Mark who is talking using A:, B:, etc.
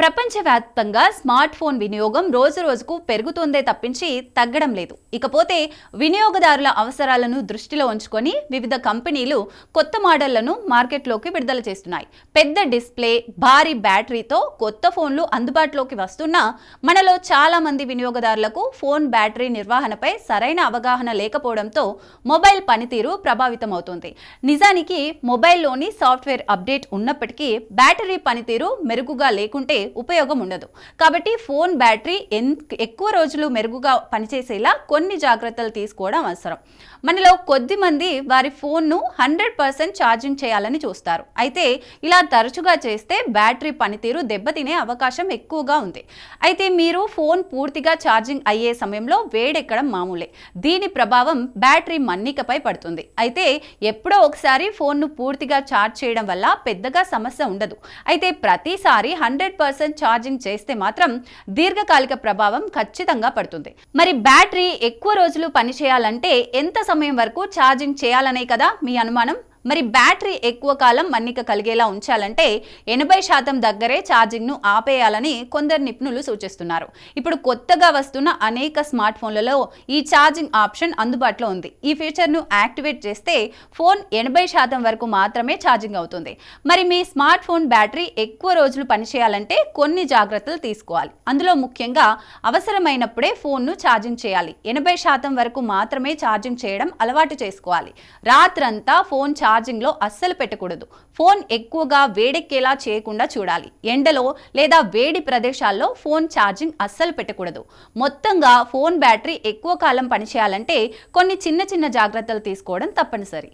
A: ప్రపంచవ్యాప్తంగా smart phone వినియోగం రోజురోజుకు పెరుగుతోందే తప్పించి తగ్గడం లేదు. ఇకపోతే వినియోగదారుల అవసరాలను దృష్టిలో ఉంచుకొని వివిధ కంపెనీలు కొత్త మోడళ్లను మార్కెట్లోకి విడుదల చేస్తున్నాయి. పెద్ద డిస్ప్లే, భారీ బ్యాటరీతో కొత్త ఫోన్లు అందుబాటులోకి వస్తున్నా మనలో చాలా మంది వినియోగదారులకు ఫోన్ బ్యాటరీ నిర్వహణపై సరైన అవగాహన లేకపోవడంతో మొబైల్ పనితీరు ప్రభావితమవుతుంది. నిజానికి మొబైల్లోని సాఫ్ట్వేర్ అప్డేట్ ఉన్నప్పటికీ బ్యాటరీ పనితీరు మెరుగుగా లేకుంటే ఉపయోగం ఉండదు. కాబట్టి ఫోన్ బ్యాటరీ ఎక్కువ రోజులు మెరుగుగా పనిచేసేలా కొన్ని జాగ్రత్తలు తీసుకోవడం అవసరం. మనలో కొద్ది మంది వారి ఫోన్ను 100% ఛార్జింగ్ చేయాలని చూస్తారు. అయితే ఇలా తరచుగా చేస్తే బ్యాటరీ పనితీరు దెబ్బతినే అవకాశం ఎక్కువగా ఉంది. అయితే మీరు ఫోన్ పూర్తిగా ఛార్జింగ్ అయ్యే సమయంలో వేడెక్కడం మామూలే. దీని ప్రభావం బ్యాటరీ మన్నికపై పడుతుంది. అయితే ఎప్పుడో ఒకసారి ఫోన్ను పూర్తిగా ఛార్జ్ చేయడం వల్ల పెద్దగా సమస్య ఉండదు. అయితే ప్రతిసారి 100% ఛార్జింగ్ చేస్తే మాత్రం దీర్ఘకాలిక ప్రభావం ఖచ్చితంగా పడుతుంది. మరి బ్యాటరీ ఎక్కువ రోజులు పనిచేయాలంటే ఎంత సమయం వరకు ఛార్జింగ్ చేయాలనే కదా మీ అనుమానం. మరి బ్యాటరీ ఎక్కువ కాలం మన్నిక కలిగేలా ఉంచాలంటే 80% దగ్గరే ఛార్జింగ్ను ఆపేయాలని కొందరు నిపుణులు సూచిస్తున్నారు. ఇప్పుడు కొత్తగా వస్తున్న అనేక స్మార్ట్ ఫోన్లలో ఈ ఛార్జింగ్ ఆప్షన్ అందుబాటులో ఉంది. ఈ ఫీచర్ను యాక్టివేట్ చేస్తే ఫోన్ 80% వరకు మాత్రమే ఛార్జింగ్ అవుతుంది. మరి మీ స్మార్ట్ ఫోన్ బ్యాటరీ ఎక్కువ రోజులు పనిచేయాలంటే కొన్ని జాగ్రత్తలు తీసుకోవాలి. అందులో ముఖ్యంగా అవసరమైనప్పుడే ఫోన్ను ఛార్జింగ్ చేయాలి. 80% వరకు మాత్రమే ఛార్జింగ్ చేయడం అలవాటు చేసుకోవాలి. రాత్రంతా ఫోన్ ఛార్జింగ్లో అస్సలు పెట్టకూడదు. ఫోన్ ఎక్కువగా వేడెక్కేలా చేయకుండా చూడాలి. ఎండలో లేదా వేడి ప్రదేశాల్లో ఫోన్ ఛార్జింగ్ అస్సలు పెట్టకూడదు. మొత్తంగా ఫోన్ బ్యాటరీ ఎక్కువ కాలం పనిచేయాలంటే కొన్ని చిన్న జాగ్రత్తలు తీసుకోవడం తప్పనిసరి.